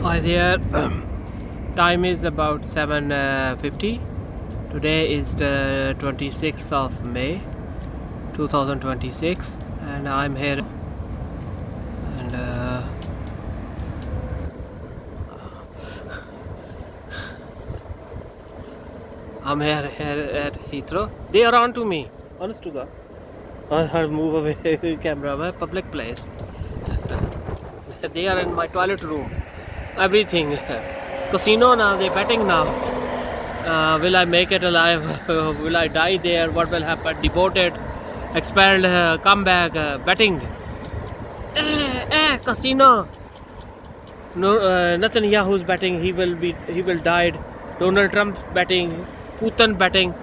Hi there. Time is about 7:50. Today is the 26th of May 2026 and I'm here and I'm here at Heathrow. They are on to me. Honest to God. I have move away camera. Public place. They are in my toilet room. Everything. Casino now. They betting now. Will I make it alive? Will I die there? What will happen? Deported, expelled, come back, betting. Casino. No, Netanyahu's betting. He will died. Donald Trump's betting. Putin betting.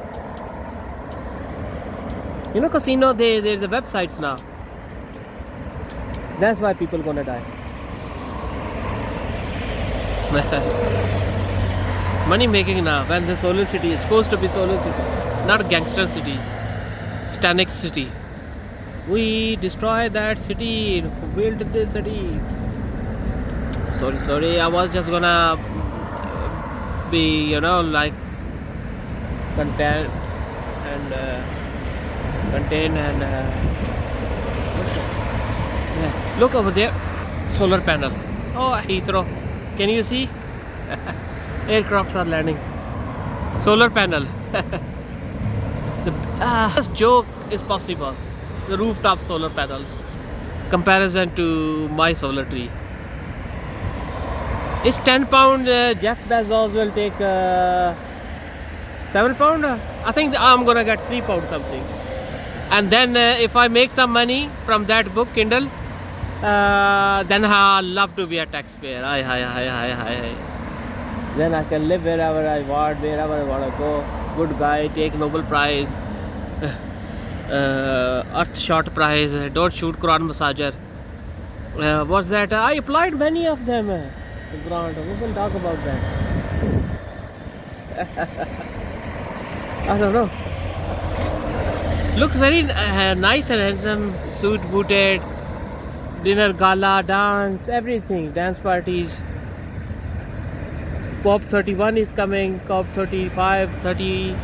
You know, casino. There's the websites now. That's why people gonna die. Money making now. When the solar city is supposed to be solar city, not gangster city, Stanek city. We destroy that city, build the city. Sorry. I was just gonna be, like contain and yeah. Look over there, solar panel. Oh, Heathrow. Can you see? Aircrafts are landing. Solar panel. The best joke is possible. The rooftop solar panels. Comparison to my solar tree. Is £10 Jeff Bezos will take £7? I think I'm gonna get £3 something. And then if I make some money from that book, Kindle, then I love to be a taxpayer. Hi. Then I can live wherever I want, wherever I want to go. Good guy, take Nobel Prize, Earth Shot Prize, don't shoot Quran massager. What's that? I applied many of them. Grant, we will talk about that. I don't know. Looks very nice and handsome, suit booted, dinner gala, dance, everything, dance parties. COP 31 is coming, COP 35, 30,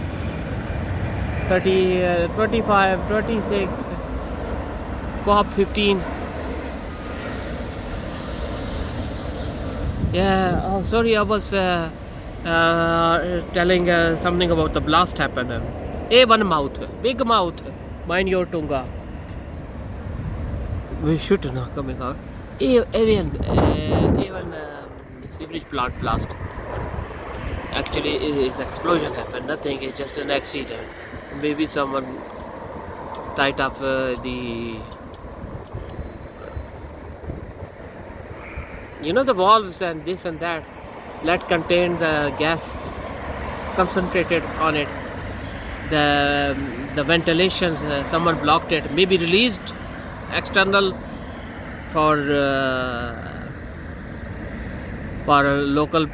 25, 26, COP 15. Yeah, oh sorry, I was telling something about the blast happened. One mouth, big mouth, mind your tunga. We should not coming out. Even sewage plant blast. Actually, it's explosion happened. Nothing. It's just an accident. Maybe someone tied up the the valves and this and that. Let contain the gas concentrated on it. The ventilations. Someone blocked it. Maybe released external for local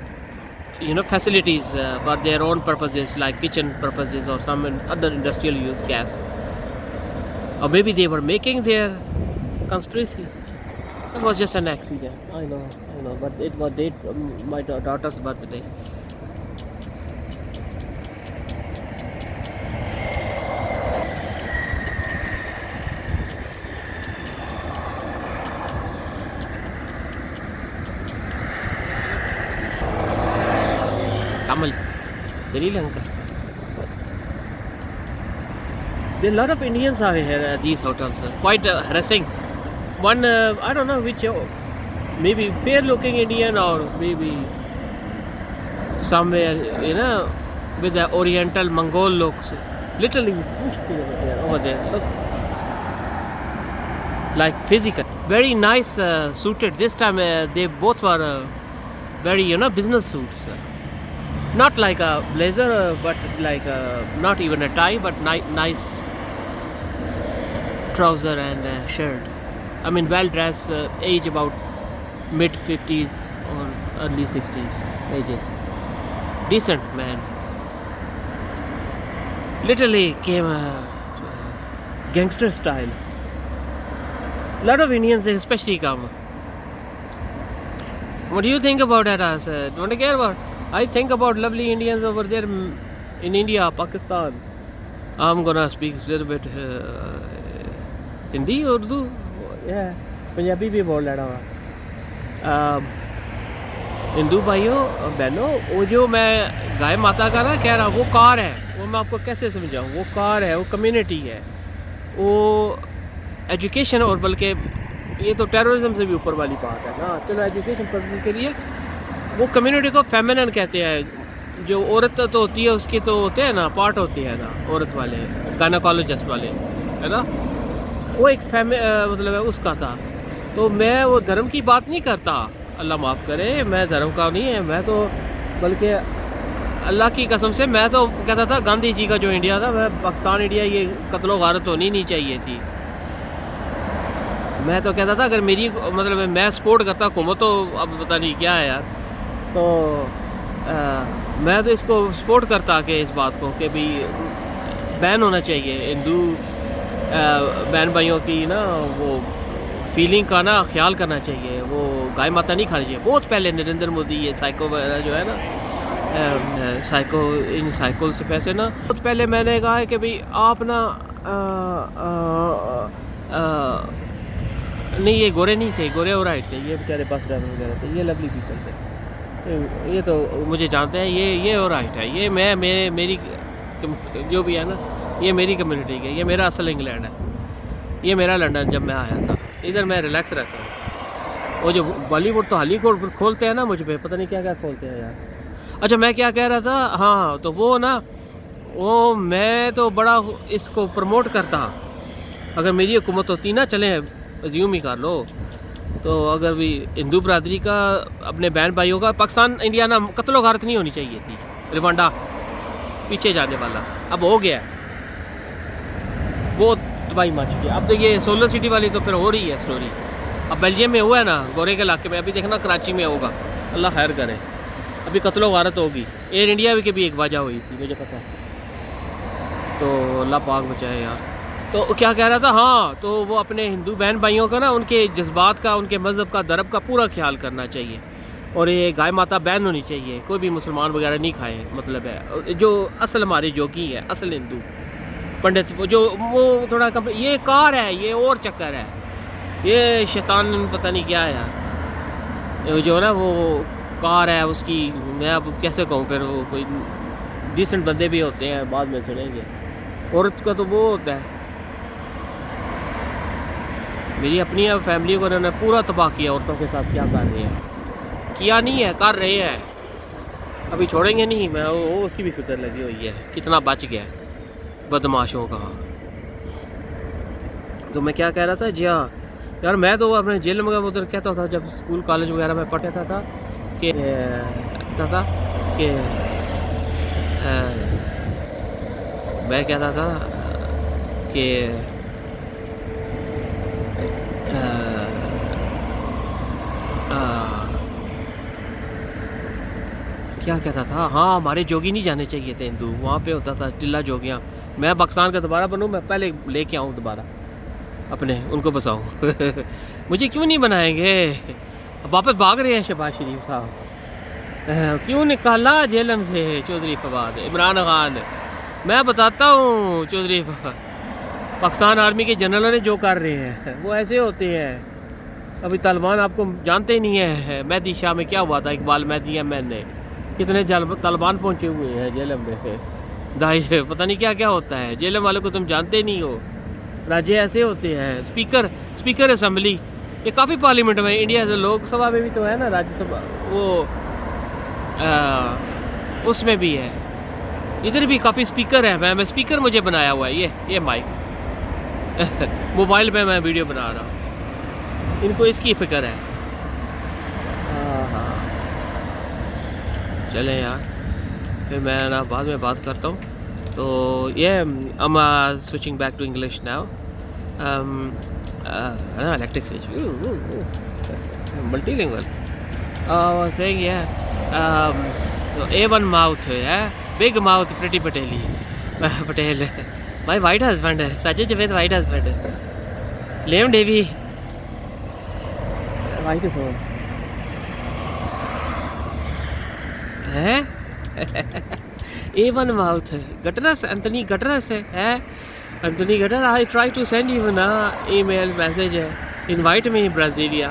facilities for their own purposes like kitchen purposes or some other industrial use gas, or maybe they were making their conspiracy. It was just an accident. I know, but it was my daughter's birthday. Kamal, Sri Lanka. There are a lot of Indians are here at these hotels. Quite harassing. One, I don't know which, maybe fair-looking Indian or maybe somewhere, with the Oriental Mongol looks. Literally pushed over there. Look, like physical. Very nice suited. This time they both were very, business suits. Not like a blazer, but like not even a tie, but nice trouser and shirt. I mean, well dressed, age about mid 50s or early 60s ages. Decent man. Literally came gangster style. A lot of Indians, especially come. What do you think about it? I said, don't care about. I think about lovely Indians over there in India, Pakistan. I'm gonna speak a little bit Hindi, Urdu, yeah, Punjabi भी बोल लेना हुआ। हिंदू भाइयों बहनों, वो जो मैं गाय माता का ना कह रहा, वो कार है, वो मैं आपको कैसे समझाऊँ। वो कार है, वो कम्युनिटी है, वो एजुकेशन, और बल्कि ये तो टेररिज्म से भी ऊपर वाली बात है ना। चलो एजुकेशन पर्पस के लिए वो कम्युनिटी को फेमिनिन कहते हैं। जो औरत तो होती है उसकी तो होते हैं ना, पार्ट होते हैं ना औरत वाले, गायनोकोलॉजिस्ट वाले, है ना। वो एक मतलब है उसका था। तो मैं वो धर्म की बात नहीं करता, अल्लाह माफ़ करे, मैं धर्म का नहीं है, मैं तो बल्कि अल्लाह की कसम से मैं तो कहता था गांधी जी का जो इंडिया था, मैं पाकिस्तान इंडिया, ये कत्लो गारत होनी नहीं चाहिए थी। मैं तो कहता था अगर मेरी मतलब मैं सपोर्ट करता हुकूमत, तो अब पता नहीं क्या है यार। तो मैं तो इसको सपोर्ट करता कि इस बात को कि भाई बैन होना चाहिए हिंदू बहन भाइयों की ना, वो फीलिंग का ना ख्याल करना चाहिए। वो गाय माता नहीं खानी चाहिए। बहुत पहले नरेंद्र मोदी ये साइको वगैरह जो है ना, साइको, इन साइकिल से पैसे ना, बहुत पहले मैंने कहा है कि भाई आप ना नहीं, ये गोरे नहीं थे, गोरे और राइट थे, ये बेचारे बस ड्राइवर वगैरह थे, ये लवली पीपल थे, ये तो मुझे जानते हैं। ये और राइट है, ये मैं मेरी जो भी है ना, ये मेरी कम्युनिटी की, ये मेरा असल इंग्लैंड है, ये मेरा लंदन। जब मैं आया था इधर मैं रिलैक्स रहता हूँ। वो जो बॉलीवुड तो हॉलीवुड खोलते हैं ना मुझ पर, पता नहीं क्या क्या खोलते हैं यार। अच्छा मैं क्या कह रहा था, हाँ तो वो ना, वो मैं तो बड़ा इसको प्रमोट करता। अगर मेरी हुकूमत होती ना, चले अज्यूम ही कर लो, तो अगर भी हिंदू बरदरी का, अपने बहन भाइयों का, पाकिस्तान इंडिया ना कत्लो गारत नहीं होनी चाहिए थी, रिवांडा पीछे जाने वाला अब हो गया, बहुत तबाही मच गया। अब तो ये सोलर सिटी वाली तो फिर हो रही है स्टोरी। अब बेल्जियम में हुआ है ना, गोरे के इलाके में, अभी देखना कराची में होगा, अल्लाह खैर करे। अभी कत्लो गारत होगी, एयर इंडिया की भी एक वजह हुई थी मुझे पता है, तो अल्लाह पाक बचाए यार। तो क्या कह रहा था, हाँ तो वो अपने हिंदू बहन भाइयों का ना, उनके जज्बात का, उनके मज़हब का, धर्म का पूरा ख्याल करना चाहिए। और ये गाय माता बैन होनी चाहिए, कोई भी मुसलमान वगैरह नहीं खाए। मतलब है जो असल हमारे जोगी है, असल हिंदू पंडित, जो वो थोड़ा कम, ये कार है, ये और चक्कर है, ये शैतान पता नहीं क्या है यार। जो ना वो कार है उसकी, मैं अब कैसे कहूँ, फिर वो कोई डिसेंट बंदे भी होते हैं, बाद में सुनेंगे। औरत का तो वो होता है, मेरी अपनी फैमिली को उन्होंने पूरा तबाह किया। औरतों के साथ क्या कर रहे हैं, किया नहीं है, कर रहे हैं, अभी छोड़ेंगे नहीं। मैं वो उसकी भी फिक्र लगी हुई है, कितना बच गया बदमाशों का। तो मैं क्या कह रहा था, जी हाँ यार, मैं तो अपने जेल में उधर कहता था, जब स्कूल कॉलेज वगैरह में पढ़ता था कि मैं कहता था कि क्या कहता था, हाँ हमारे जोगी नहीं जाने चाहिए थे हिंदू, वहाँ पे होता था टिल्ला जोगियाँ। मैं पाकिस्तान का दोबारा बनूँ, मैं पहले लेके आऊँ दोबारा अपने, उनको बसाऊँ मुझे क्यों नहीं बनाएंगे। वापस भाग रहे हैं शहबाज शरीफ साहब, क्यों निकाला जेलम से चौधरी फवाद, इमरान खान। मैं बताता हूँ चौधरी पाकिस्तान आर्मी के जनरलों ने जो कर रहे हैं वो ऐसे होते हैं। अभी तालिबान आपको जानते ही नहीं है, मेहदी शाह में क्या हुआ था, इकबाल मेहदी एमएन ने, कितने तालिबान पहुँचे हुए हैं जेलम में, दाई पता नहीं क्या क्या होता है। जेलम वालों को तुम जानते नहीं हो, राज्य ऐसे होते हैं। स्पीकर असम्बली, ये काफ़ी पार्लियामेंट में, इंडिया से लोकसभा में भी तो है ना, राज्यसभा वो उसमें भी है, इधर भी काफ़ी स्पीकर है। मैं स्पीकर मुझे बनाया हुआ है, ये माइक मोबाइल पे मैं वीडियो बना रहा हूँ, इनको इसकी फ़िक्र है। हाँ चलें यार, फिर मैं ना बाद में बात करता हूँ। तो ये I'm switching back to English now. Electric switch, multilingual. I was saying A1 mouth, big mouth, pretty Patel. My white husband, Sajid Javed white husband. Liam Davy, white is all. हैं A1 mouth. Guterres, Anthony Guterres है Anthony Guterres. I try to send you an email message. Invite me in Brasilia.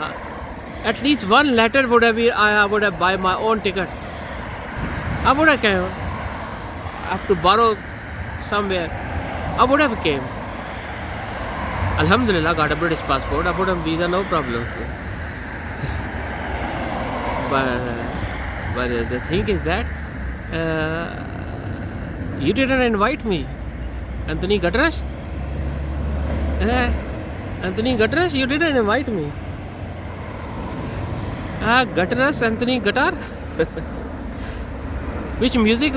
At least one letter would have been. I would have buy my own ticket. I would have came. I have to borrow somewhere. I would have came. Alhamdulillah, got a British passport. I would have visa, no problem. But the thing is that you didn't invite me, Anthony Guterres. Anthony Guterres, you didn't invite me. Guterres, Anthony Guitar. Which music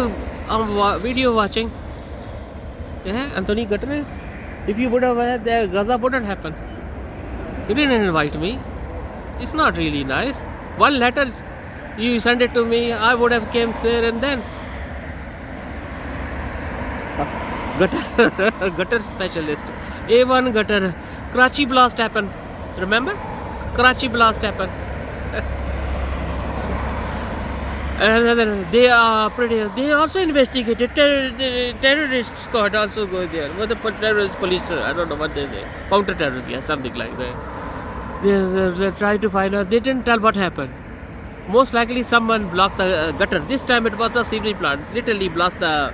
video watching? Anthony Guterres. If you would have had the Gaza wouldn't happen. You didn't invite me. It's not really nice. One letter you send it to me, I would have came there and then. Gutter specialist. A1 gutter. Karachi blast happened. Remember? Karachi blast happened. And they are pretty. They also investigated. Terrorist squad also go there. What the terrorist police? I don't know what they say. Counter terrorist, yeah, something like that. They try to find out. They didn't tell what happened. Most likely, someone blocked the gutter. This time it was the sewage plant. Literally blocked the,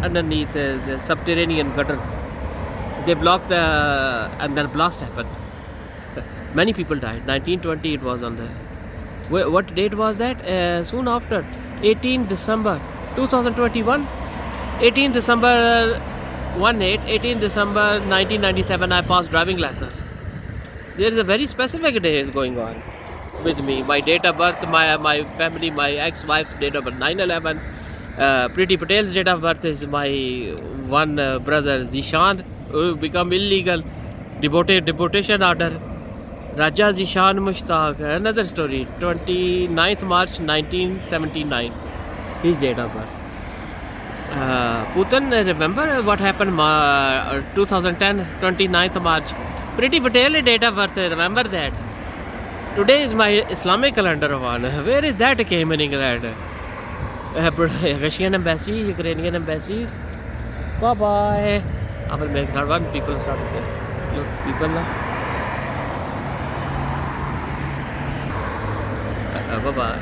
underneath the subterranean gutters. They blocked the, and then blast happened. Many people died. 1920 it was on the. What date was that? Soon after, 18 December 2021. 18 December 18 December 1997 I passed driving license. There is a very specific day is going on with me. My date of birth, my family, my ex-wife's date of birth, 9/11. Priti Patel's date of birth is my one brother Zishan, who become illegal, deportation order. Raja Zishan Mushtaq, another story, 29th March 1979, his date of birth. Putin, remember what happened 2010, 29th March. Priti Patel date of birth, remember that. Today is my Islamic calendar one. Where is that came in England? Russian embassy, Ukrainian embassies. Bye bye. I will make that one. People started there. Look, people now. Bye bye.